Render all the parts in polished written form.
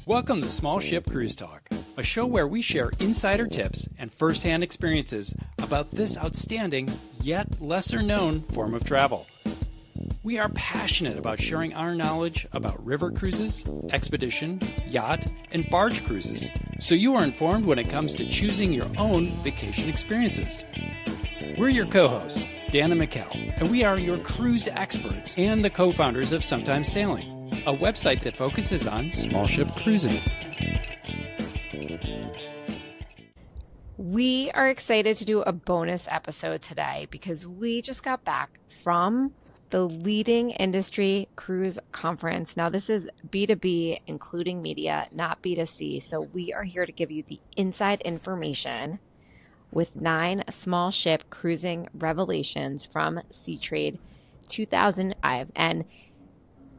Welcome to Small Ship Cruise Talk, a show where we share insider tips and first-hand experiences about this outstanding, yet lesser-known form of travel. We are passionate about sharing our knowledge about river cruises, expedition, yacht, and barge cruises, so you are informed when it comes to choosing your own vacation experiences. We're your co-hosts, Dan and Mikkel, and we are your cruise experts and the co-founders of Sometimes Sailing, a website that focuses on small ship cruising. We are excited to do a bonus episode today because we just got back from the leading industry cruise conference. Now, this is B2B, including media, not B2C. So we are here to give you the inside information with 9 small ship cruising revelations from Seatrade 2005. And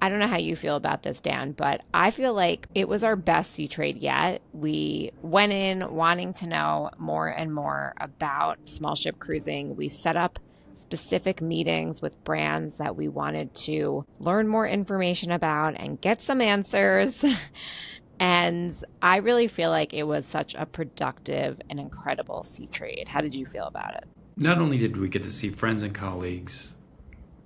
I don't know how you feel about this, Dan, but I feel like it was our best Seatrade yet. We went in wanting to know more and more about small ship cruising. We set up specific meetings with brands that we wanted to learn more information about and get some answers. And I really feel like it was such a productive and incredible Seatrade. How did you feel about it? Not only did we get to see friends and colleagues,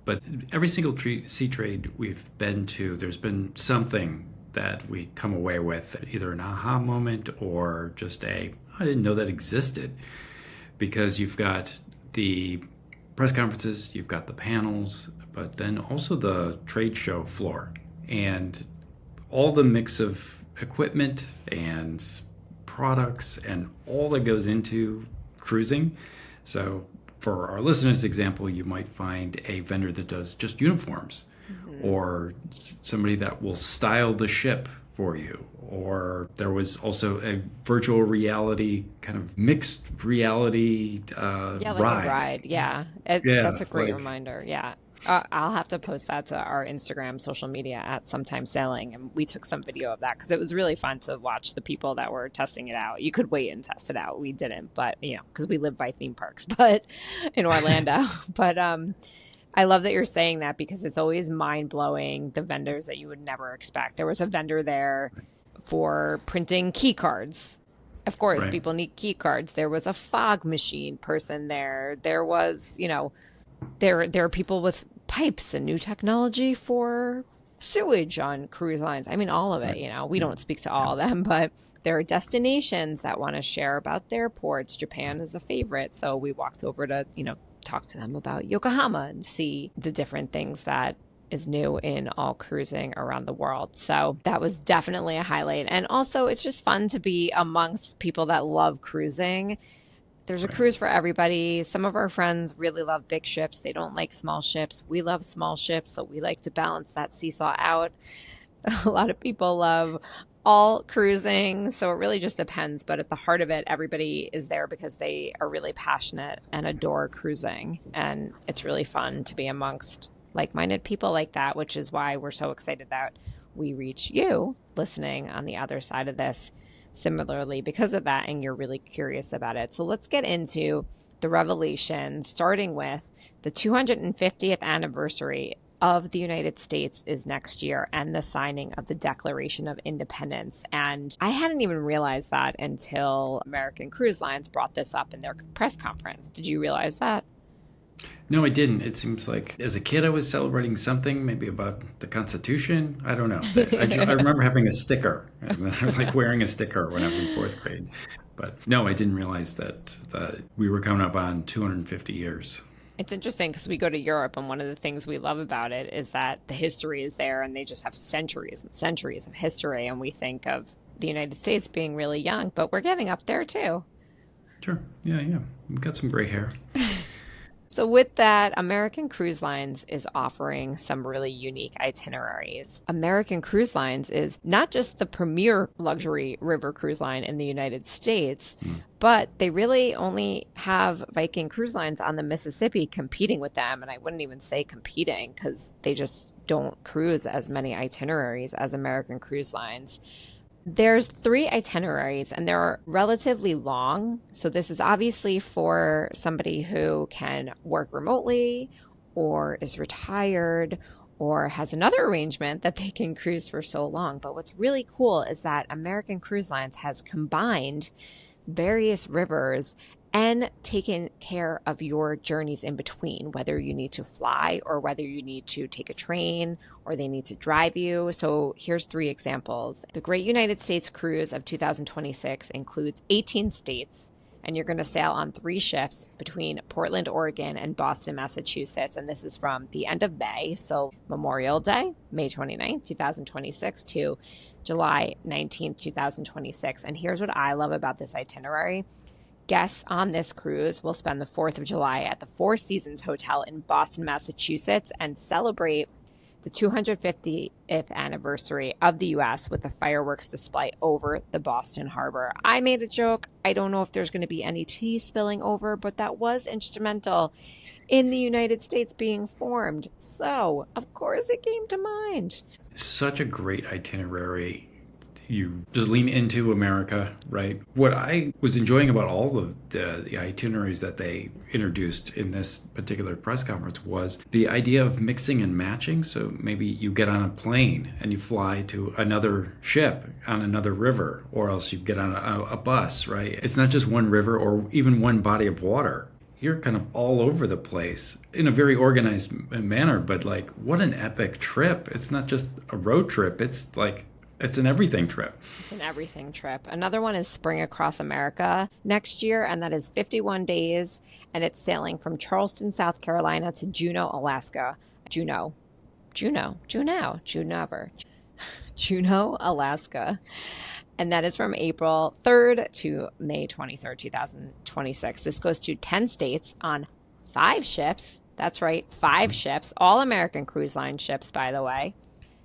but every single Seatrade we've been to, there's been something that we come away with, either an aha moment or just I didn't know that existed. Because you've got the press conferences, you've got the panels, but then also the trade show floor. And all the mix of equipment and products and all that goes into cruising. So for our listeners' example, you might find a vendor that does just uniforms, or somebody that will style the ship for you. Or there was also a virtual reality, kind of mixed reality ride. A ride. Yeah. That's a great reminder. Yeah. I'll have to post that to our Instagram, social media at Sometimes Sailing. And we took some video of that because it was really fun to watch the people that were testing it out. You could wait and test it out. We didn't, but because we live by theme parks, but in Orlando. But I love that you're saying that because it's always mind blowing, the vendors that you would never expect. There was a vendor there for printing key cards. Of course, people need key cards. There was a fog machine person there. There was, there are people with pipes and new technology for sewage on cruise lines. I mean, all of it, we don't speak to all of them, but there are destinations that want to share about their ports. Japan is a favorite. So we walked over to, talk to them about Yokohama and see the different things that is new in all cruising around the world. So that was definitely a highlight. And also it's just fun to be amongst people that love cruising. There's a cruise for everybody. Some of our friends really love big ships. They don't like small ships. We love small ships, so we like to balance that seesaw out. A lot of people love all cruising, so it really just depends. But at the heart of it, everybody is there because they are really passionate and adore cruising. And it's really fun to be amongst like-minded people like that, which is why we're so excited that we reach you listening on the other side of this similarly because of that, and you're really curious about it. So let's get into the revelation, starting with the 250th anniversary of the United States is next year and the signing of the Declaration of Independence. And I hadn't even realized that until American Cruise Lines brought this up in their press conference. Did you realize that? No, I didn't. It seems like as a kid, I was celebrating something maybe about the Constitution. I don't know. I remember having a sticker, like wearing a sticker when I was in 4th grade. But no, I didn't realize that we were coming up on 250 years. It's interesting because we go to Europe and one of the things we love about it is that the history is there and they just have centuries and centuries of history. And we think of the United States being really young, but we're getting up there too. Sure. Yeah. We've got some gray hair. So with that, American Cruise Lines is offering some really unique itineraries. American Cruise Lines is not just the premier luxury river cruise line in the United States, but they really only have Viking Cruise Lines on the Mississippi competing with them. And I wouldn't even say competing because they just don't cruise as many itineraries as American Cruise Lines. There's 3 itineraries and they're relatively long. So this is obviously for somebody who can work remotely or is retired or has another arrangement that they can cruise for so long. But what's really cool is that American Cruise Lines has combined various rivers and taken care of your journeys in between, whether you need to fly or whether you need to take a train or they need to drive you. So here's 3 examples. The Great United States Cruise of 2026 includes 18 states, and you're going to sail on 3 ships between Portland, Oregon, and Boston, Massachusetts. And this is from the end of May, so Memorial Day, May 29th, 2026, to July 19th, 2026. And here's what I love about this itinerary. Guests on this cruise will spend the 4th of July at the Four Seasons Hotel in Boston, Massachusetts, and celebrate the 250th anniversary of the U.S. with a fireworks display over the Boston Harbor. I made a joke. I don't know if there's going to be any tea spilling over, but that was instrumental in the United States being formed. So, of course, it came to mind. Such a great itinerary. You just lean into America, right? What I was enjoying about all of the itineraries that they introduced in this particular press conference was the idea of mixing and matching. So maybe you get on a plane and you fly to another ship on another river, or else you get on a bus, right? It's not just one river or even one body of water. You're kind of all over the place in a very organized manner, but like, what an epic trip. It's not just a road trip. It's like, it's an everything trip. It's an everything trip. Another one is Spring Across America next year, and that is 51 days, and it's sailing from Charleston, South Carolina to Juneau, Alaska. Juneau, Alaska. And that is from April 3rd to May 23rd, 2026. This goes to 10 states on 5 ships. That's right, 5 ships, all American Cruise Line ships, by the way.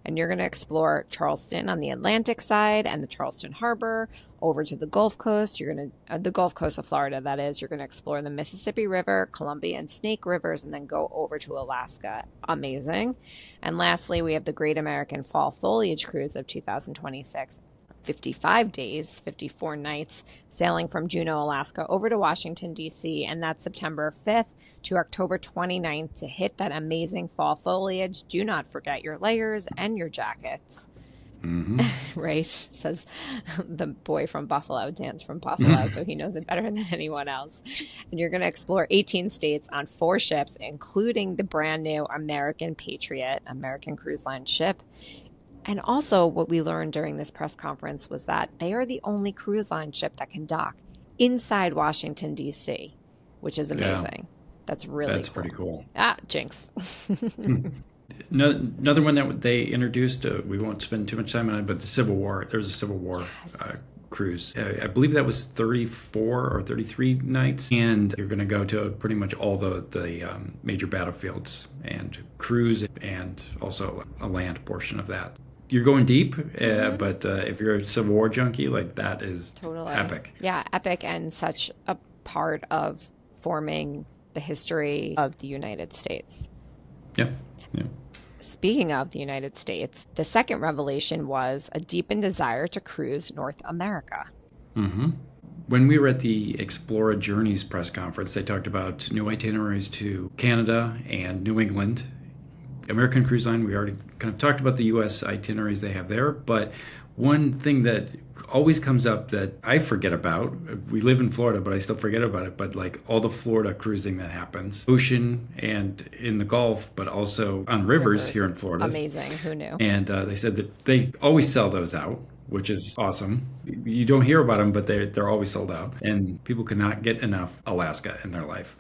And you're going to explore Charleston on the Atlantic side and the Charleston Harbor, over to the Gulf Coast. You're going to, the Gulf Coast of Florida, that is. You're going to explore the Mississippi River, Columbia and Snake Rivers, and then go over to Alaska. Amazing. And lastly, we have the Great American Fall Foliage Cruise of 2026. 55 days, 54 nights, sailing from Juneau, Alaska, over to Washington, D.C., and that's September 5th to October 29th to hit that amazing fall foliage. Do not forget your layers and your jackets. Mm-hmm. Right? Says the boy from Buffalo, Dan's from Buffalo, so he knows it better than anyone else. And you're going to explore 18 states on 4 ships, including the brand new American Patriot, American Cruise Line ship. And also what we learned during this press conference was that they are the only cruise line ship that can dock inside Washington, D.C., which is amazing. Yeah. That's really That's pretty cool. Jinx. Another one that they introduced, we won't spend too much time on it, but the Civil War. There's a Civil War cruise. I believe that was 34 or 33 nights. And you're going to go to pretty much all the major battlefields and cruise, and also a land portion of that. You're going deep, but if you're a Civil War junkie, like, that is totally epic. Yeah, epic, and such a part of forming the history of the United States. Yeah. Speaking of the United States, the second revelation was a deepened desire to cruise North America. Mm-hmm. When we were at the Explora Journeys press conference, they talked about new itineraries to Canada and New England. American Cruise Line, we already kind of talked about the U.S. itineraries they have there, but one thing that always comes up that I forget about, we live in Florida, but I still forget about it, but like all the Florida cruising that happens, ocean and in the Gulf, but also on rivers here in Florida. Amazing. Who knew? And they said that they always sell those out, which is awesome. You don't hear about them, but they're always sold out. And people cannot get enough Alaska in their life.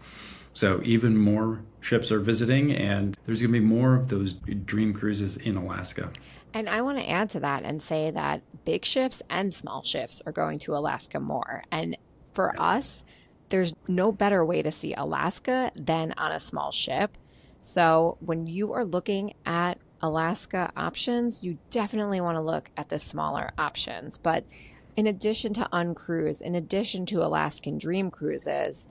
So even more ships are visiting, and there's going to be more of those dream cruises in Alaska. And I want to add to that and say that big ships and small ships are going to Alaska more. And for us, there's no better way to see Alaska than on a small ship. So when you are looking at Alaska options, you definitely want to look at the smaller options. But in addition to Uncruise, in addition to Alaskan Dream Cruises,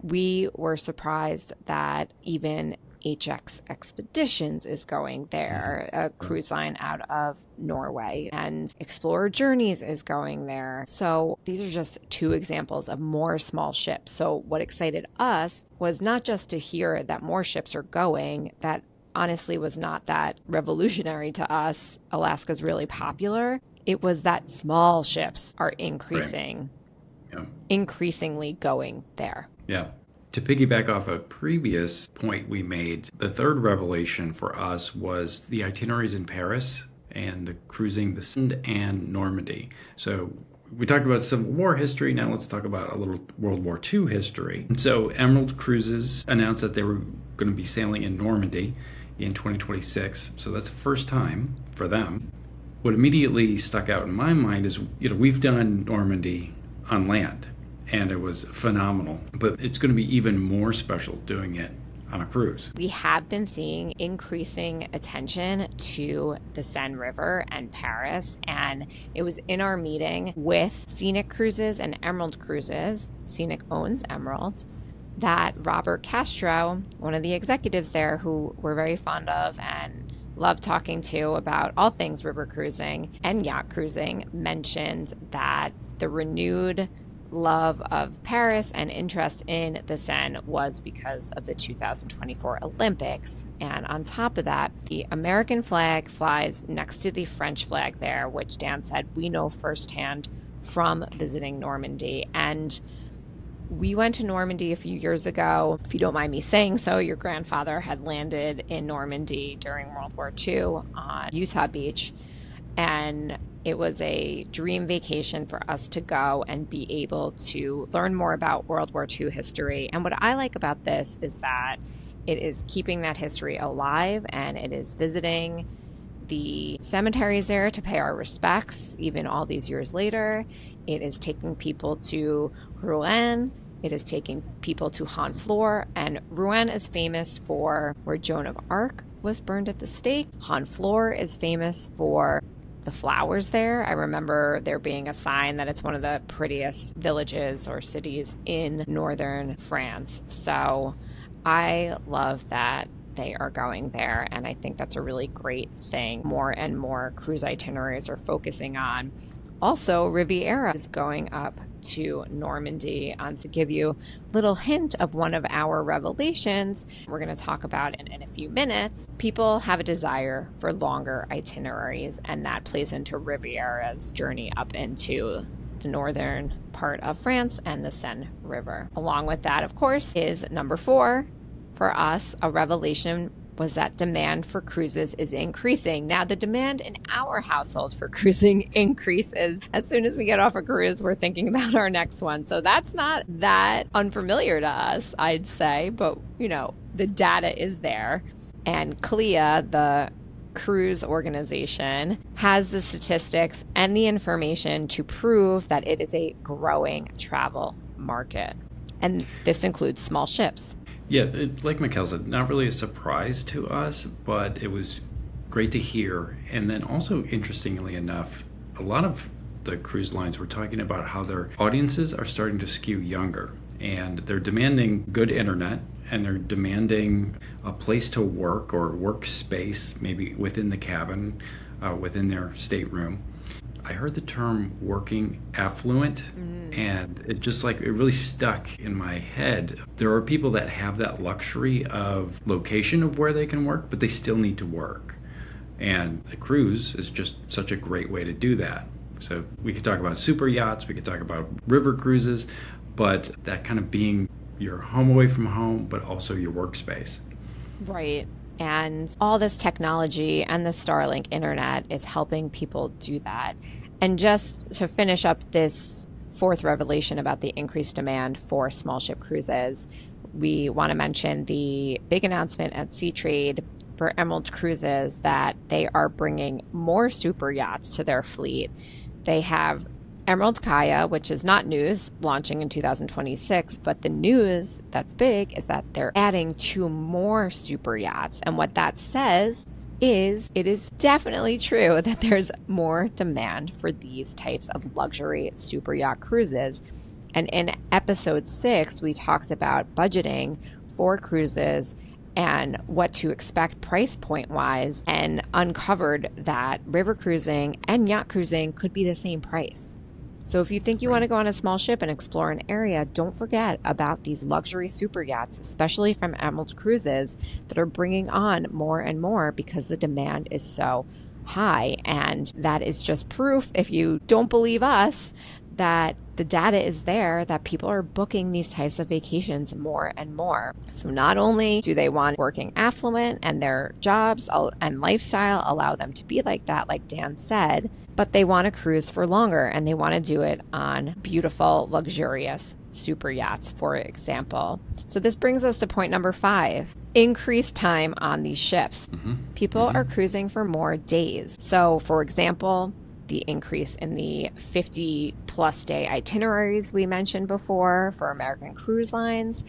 we were surprised that even HX Expeditions is going there, a cruise line out of Norway, and Explorer Journeys is going there. So these are just 2 examples of more small ships. So what excited us was not just to hear that more ships are going, that honestly was not that revolutionary to us. Alaska's really popular. It was that small ships are increasingly going there. Yeah. To piggyback off a previous point we made, the third revelation for us was the itineraries in Paris and the cruising the Seine and Normandy. So we talked about Civil War history. Now let's talk about a little World War II history. And so Emerald Cruises announced that they were going to be sailing in Normandy in 2026. So that's the first time for them. What immediately stuck out in my mind is, we've done Normandy on land, and it was phenomenal. But it's going to be even more special doing it on a cruise. We have been seeing increasing attention to the Seine River and Paris, and it was in our meeting with Scenic Cruises and Emerald Cruises, Scenic owns Emerald, that Robert Castro, one of the executives there who we're very fond of and love talking to about all things river cruising and yacht cruising, mentioned that the renewed love of Paris and interest in the Seine was because of the 2024 Olympics. And on top of that, the American flag flies next to the French flag there, which Dan said we know firsthand from visiting Normandy. And we went to Normandy a few years ago. If you don't mind me saying so, your grandfather had landed in Normandy during World War II on Utah Beach. And it was a dream vacation for us to go and be able to learn more about World War II history. And what I like about this is that it is keeping that history alive, and it is visiting the cemeteries there to pay our respects, even all these years later. It is taking people to Rouen. It is taking people to Honfleur. And Rouen is famous for where Joan of Arc was burned at the stake. Honfleur is famous for the flowers there. I remember there being a sign that it's one of the prettiest villages or cities in northern France. So I love that they are going there, and I think that's a really great thing. More and more cruise itineraries are focusing on. Also, Riviera is going up to Normandy. And to give you a little hint of one of our revelations, we're going to talk about in a few minutes, people have a desire for longer itineraries, and that plays into Riviera's journey up into the northern part of France and the Seine River. Along with that, of course, is number 4 for us, a revelation was that demand for cruises is increasing. Now, the demand in our household for cruising increases. As soon as we get off a cruise, we're thinking about our next one. So that's not that unfamiliar to us, I'd say. But, the data is there. And CLIA, the cruise organization, has the statistics and the information to prove that it is a growing travel market. And this includes small ships. Yeah, like Mikkel said, not really a surprise to us, but it was great to hear. And then also, interestingly enough, a lot of the cruise lines were talking about how their audiences are starting to skew younger. And they're demanding good internet, and they're demanding a place to work or workspace, maybe within the cabin, within their stateroom. I heard the term working affluent, and it really stuck in my head. There are people that have that luxury of location of where they can work, but they still need to work. And a cruise is just such a great way to do that. So we could talk about super yachts, we could talk about river cruises, but that kind of being your home away from home, but also your workspace. Right. And all this technology and the Starlink internet is helping people do that. And just to finish up this 4th revelation about the increased demand for small ship cruises, we want to mention the big announcement at Seatrade for Emerald Cruises that they are bringing more super yachts to their fleet. They have Emerald Kaya, which is not news, launching in 2026, but the news that's big is that they're adding 2 more super yachts. And what that says is it is definitely true that there's more demand for these types of luxury super yacht cruises. And in episode 6, we talked about budgeting for cruises and what to expect price point wise, and uncovered that river cruising and yacht cruising could be the same price. So if you think you want to go on a small ship and explore an area, don't forget about these luxury super yachts, especially from Emerald Cruises, that are bringing on more and more because the demand is so high. And that is just proof, if you don't believe us, that the data is there, that people are booking these types of vacations more and more. So not only do they want working affluent and their jobs and lifestyle allow them to be like that, like Dan said, but they want to cruise for longer and they want to do it on beautiful, luxurious super yachts, for example. So this brings us to point number 5, increased time on these ships. People are cruising for more days. So for example, the increase in the 50 plus day itineraries we mentioned before for American Cruise Lines,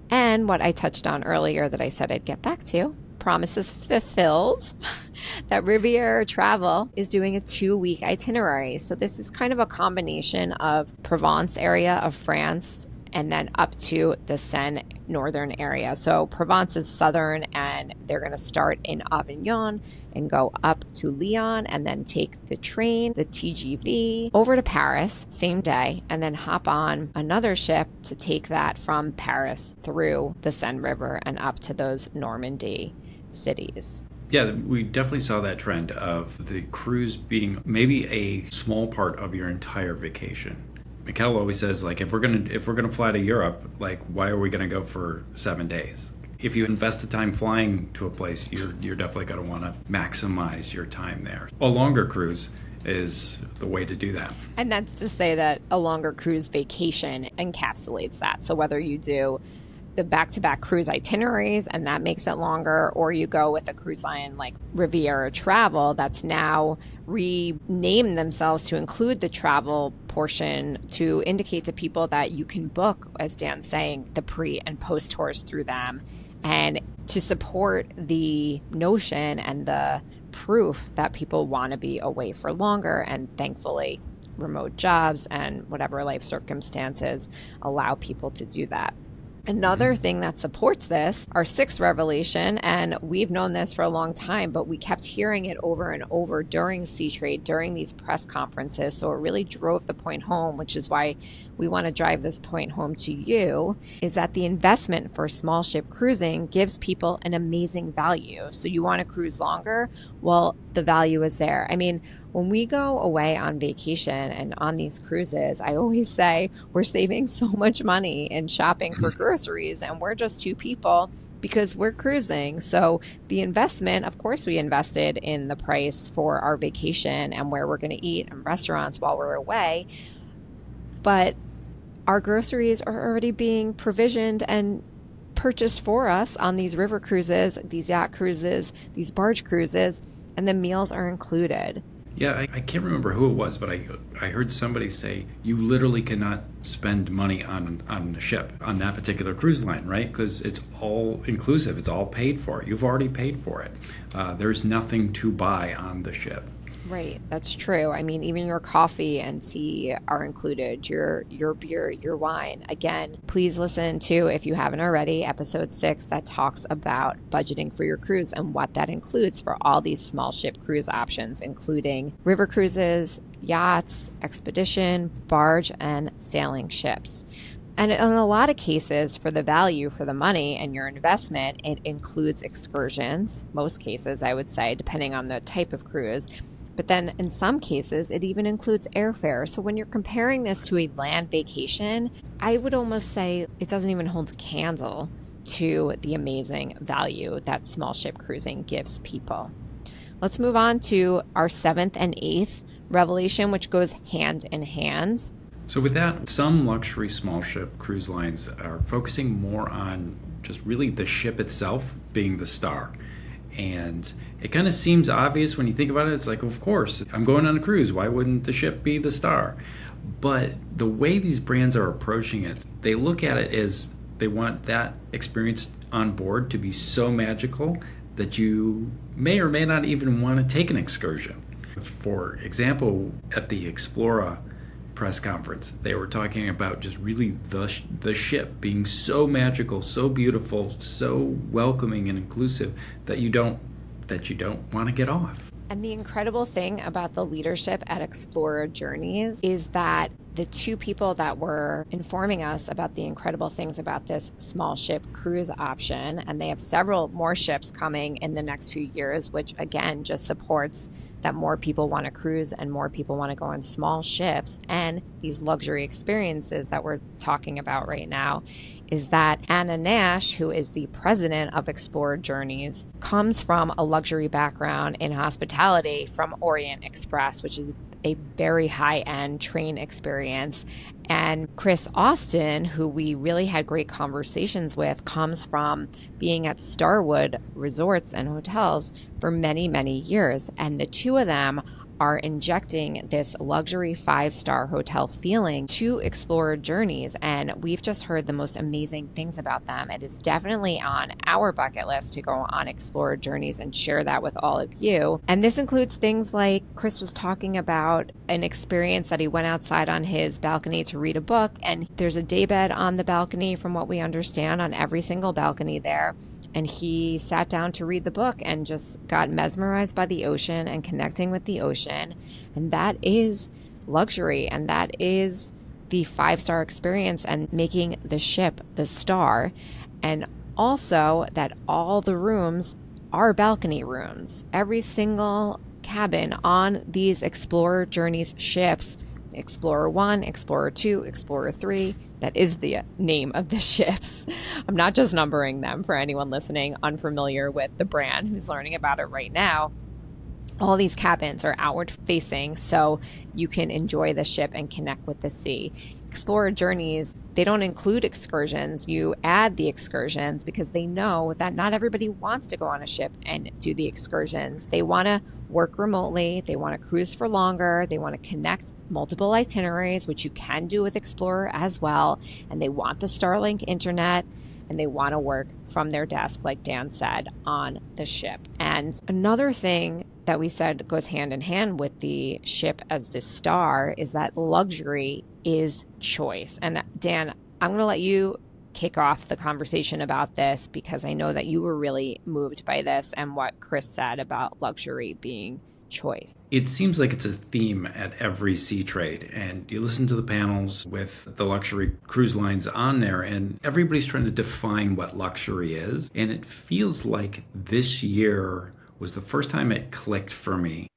and what I touched on earlier that I said I'd get back to, promises fulfilled, that Riviera Travel is doing a 2-week itinerary. So this is kind of a combination of Provence area of France and then up to the Seine northern area. So Provence is southern, and they're going to start in Avignon and go up to Lyon and then take the train, the TGV, over to Paris same day, and then hop on another ship to take that from Paris through the Seine River and up to those Normandy cities. Yeah, we definitely saw that trend of the cruise being maybe a small part of your entire vacation. Mikkel always says, like, if we're gonna fly to Europe, like, why are we gonna go for 7 days? If you invest the time flying to a place, you're definitely gonna want to maximize your time there. A longer cruise is the way to do that. And that's to say that a longer cruise vacation encapsulates that. So whether you do the back-to-back cruise itineraries and that makes it longer, or you go with a cruise line like Riviera Travel that's now renamed themselves to include the travel portion to indicate to people that you can book, as Dan's saying, the pre and post tours through them, and to support the notion and the proof that people want to be away for longer. And thankfully remote jobs and whatever life circumstances allow people to do that. Another thing that supports this, our 6th revelation, and we've known this for a long time, but we kept hearing it over and over during Seatrade, during these press conferences. So it really drove the point home, which is why we want to drive this point home to you, is that the investment for small ship cruising gives people an amazing value. So you want to cruise longer? Well, the value is there. I mean, when we go away on vacation and on these cruises, I always say we're saving so much money in shopping for groceries, and we're just 2 people because we're cruising. So the investment, of course, we invested in the price for our vacation and where we're going to eat and restaurants while we're away. But our groceries are already being provisioned and purchased for us on these river cruises, these yacht cruises, these barge cruises, and the meals are included. Yeah, I can't remember who it was, but I heard somebody say you literally cannot spend money on a ship on that particular cruise line, right? Because it's all inclusive. It's all paid for. You've already paid for it. There's nothing to buy on the ship. Right, that's true. I mean, even your coffee and tea are included, your beer, your wine. Again, please listen to, if you haven't already, episode 6 that talks about budgeting for your cruise and what that includes for all these small ship cruise options, including river cruises, yachts, expedition, barge, and sailing ships. And in a lot of cases, for the value, for the money and your investment, it includes excursions, most cases, I would say, depending on the type of cruise. But then in some cases, it even includes airfare. So when you're comparing this to a land vacation, I would almost say it doesn't even hold a candle to the amazing value that small ship cruising gives people. Let's move on to our 7th and 8th revelation, which goes hand in hand. So with that, some luxury small ship cruise lines are focusing more on just really the ship itself being the star. And it kind of seems obvious when you think about it. It's like, of course, I'm going on a cruise. Why wouldn't the ship be the star? But the way these brands are approaching it, they look at it as they want that experience on board to be so magical that you may or may not even want to take an excursion. For example, at the Explora press conference, they were talking about just really the ship being so magical, so beautiful, so welcoming and inclusive that you don't want to get off. And the incredible thing about the leadership at Explora Journeys is that the two people that were informing us about the incredible things about this small ship cruise option, and they have several more ships coming in the next few years, which again just supports that more people want to cruise and more people want to go on small ships and these luxury experiences that we're talking about right now, is that Anna Nash, who is the president of Explorer Journeys, comes from a luxury background in hospitality from Orient Express, which is a very high-end train experience. And Chris Austin, who we really had great conversations with, comes from being at Starwood Resorts and Hotels for many, many years. And the two of them are injecting this luxury 5-star hotel feeling to Explorer Journeys. And we've just heard the most amazing things about them. It is definitely on our bucket list to go on Explorer Journeys and share that with all of you. And this includes things like Chris was talking about an experience that he went outside on his balcony to read a book. And there's a daybed on the balcony, from what we understand, on every single balcony there. And he sat down to read the book and just got mesmerized by the ocean and connecting with the ocean. And that is luxury. And that is the 5-star experience and making the ship the star. And also that all the rooms are balcony rooms. Every single cabin on these Explorer Journeys ships, Explorer 1, Explorer 2, Explorer 3, that is the name of the ships. I'm not just numbering them for anyone listening unfamiliar with the brand who's learning about it right now. All these cabins are outward facing, so you can enjoy the ship and connect with the sea. Explorer Journeys, they don't include excursions. You add the excursions because they know that not everybody wants to go on a ship and do the excursions. They want to work remotely. They want to cruise for longer. They want to connect multiple itineraries, which you can do with Explorer as well. And they want the Starlink internet, and they want to work from their desk, like Dan said, on the ship. And another thing that we said goes hand in hand with the ship as the star is that luxury is choice. And Dan, I'm going to let you kick off the conversation about this, because I know that you were really moved by this and what Chris said about luxury being choice. It seems like it's a theme at every Seatrade, and you listen to the panels with the luxury cruise lines on there, and everybody's trying to define what luxury is. And it feels like this year was the first time it clicked for me.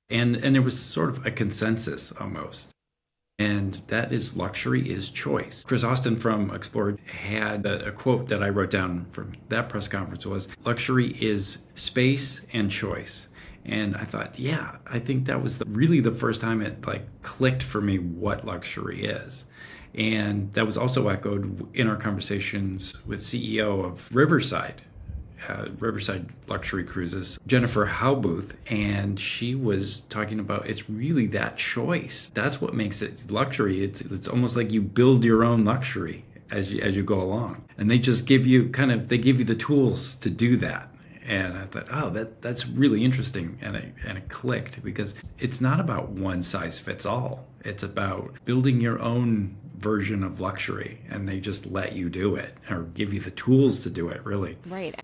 And there was sort of a consensus almost. And that is, luxury is choice. Chris Austin from Explorer had a quote that I wrote down from that press conference was, luxury is space and choice. And I thought, yeah, I think that was really the first time it clicked for me what luxury is. And that was also echoed in our conversations with CEO of Riverside Luxury Cruises, Jennifer Halbooth, and she was talking about it's really that choice. That's what makes it luxury. It's almost like you build your own luxury as you go along, and they just give you the tools to do that. And I thought, oh, that's really interesting, and it clicked, because it's not about one size fits all. It's about building your own version of luxury, and they just let you do it or give you the tools to do it, really. Right.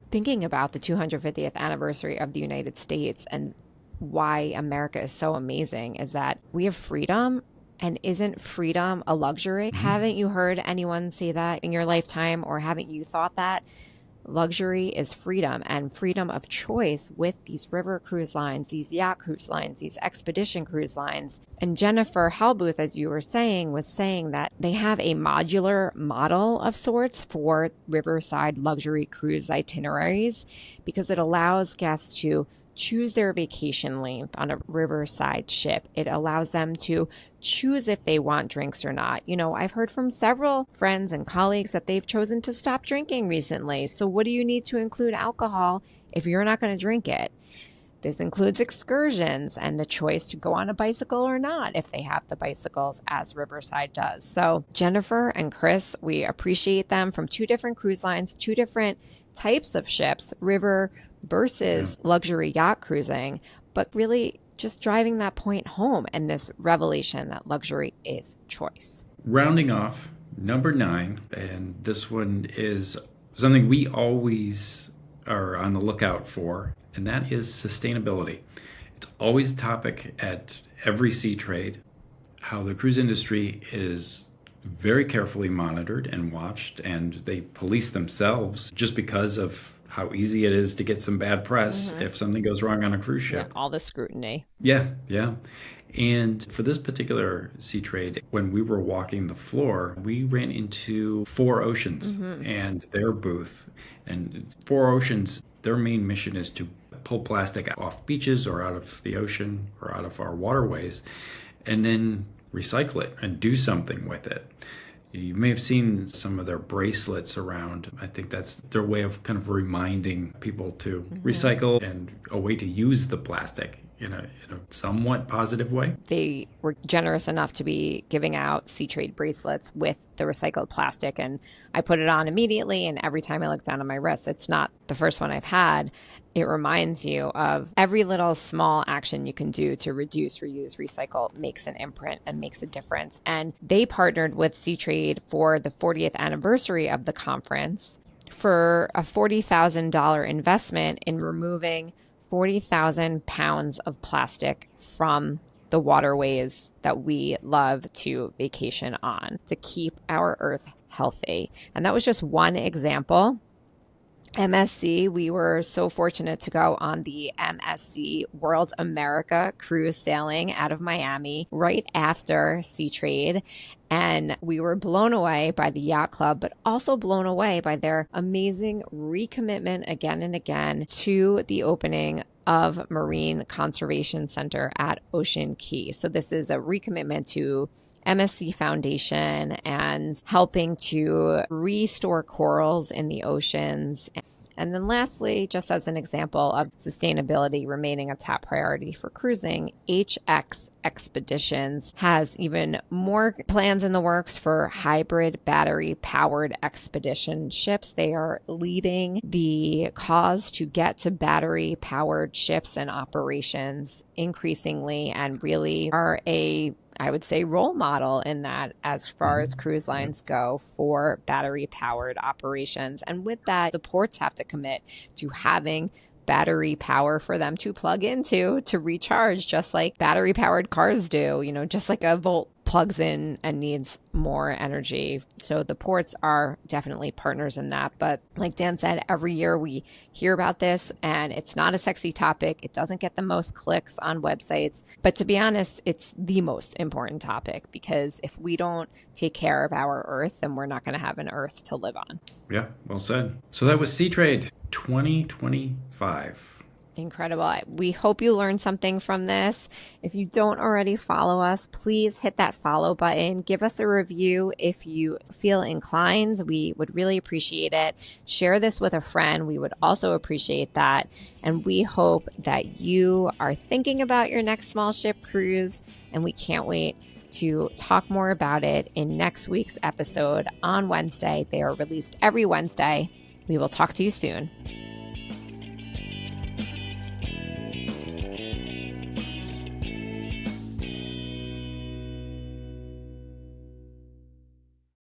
Thinking about the 250th anniversary of the United States and why America is so amazing is that we have freedom. And isn't freedom a luxury? Mm-hmm. Haven't you heard anyone say that in your lifetime, or haven't you thought that? Luxury is freedom, and freedom of choice with these river cruise lines, these yacht cruise lines, these expedition cruise lines. And Jennifer Halbooth, as you were saying, was saying that they have a modular model of sorts for riverside luxury cruise itineraries, because it allows guests to choose their vacation length on a riverside ship. It allows them to choose if they want drinks or not. I've heard from several friends and colleagues that they've chosen to stop drinking recently. So what do you need to include alcohol if you're not going to drink it? This includes excursions and the choice to go on a bicycle or not if they have the bicycles, as Riverside does. So Jennifer and Chris, we appreciate them from two different cruise lines, two different types of ships, river versus luxury yacht cruising, but really just driving that point home and this revelation that luxury is choice. Rounding off, number 9, and this one is something we always are on the lookout for, and that is sustainability. It's always a topic at every Seatrade. how the cruise industry is very carefully monitored and watched, and they police themselves just because of how easy it is to get some bad press if something goes wrong on a cruise ship. Yeah, all the scrutiny. Yeah. And for this particular Seatrade, when we were walking the floor, we ran into Four Oceans and their booth. And Four Oceans, their main mission is to pull plastic off beaches or out of the ocean or out of our waterways, and then recycle it and do something with it. You may have seen some of their bracelets around. I think that's their way of kind of reminding people to recycle and a way to use the plastic in a somewhat positive way. They were generous enough to be giving out Seatrade bracelets with the recycled plastic, and I put it on immediately, and every time I look down at my wrist, it's not the first one I've had. It reminds you of every little small action you can do to reduce, reuse, recycle makes an imprint and makes a difference. And they partnered with Seatrade for the 40th anniversary of the conference for a $40,000 investment in removing 40,000 pounds of plastic from the waterways that we love to vacation on to keep our Earth healthy. And that was just one example. MSC, we were so fortunate to go on the MSC World America cruise sailing out of Miami right after Seatrade. And we were blown away by the yacht club, but also blown away by their amazing recommitment again and again to the opening of Marine Conservation Center at Ocean Key. So this is a recommitment to MSC Foundation and helping to restore corals in the oceans. And then lastly, just as an example of sustainability remaining a top priority for cruising, HX Expeditions has even more plans in the works for hybrid battery-powered expedition ships. They are leading the cause to get to battery-powered ships and operations increasingly, and really are I would say, role model in that as far as cruise lines go for battery-powered operations. And with that, the ports have to commit to having battery power for them to plug into to recharge, just like battery powered cars do, just like a Volt plugs in and needs more energy. So the ports are definitely partners in that. But like Dan said, every year we hear about this, and it's not a sexy topic. It doesn't get the most clicks on websites. But to be honest, it's the most important topic, because if we don't take care of our Earth, then we're not going to have an Earth to live on. Yeah, well said. So that was Seatrade 2025. Incredible. We hope you learned something from this. If you don't already follow us, please hit that follow button. Give us a review if you feel inclined. We would really appreciate it. Share this with a friend. We would also appreciate that. And we hope that you are thinking about your next small ship cruise, and we can't wait to talk more about it in next week's episode on Wednesday. They are released every Wednesday. We will talk to you soon.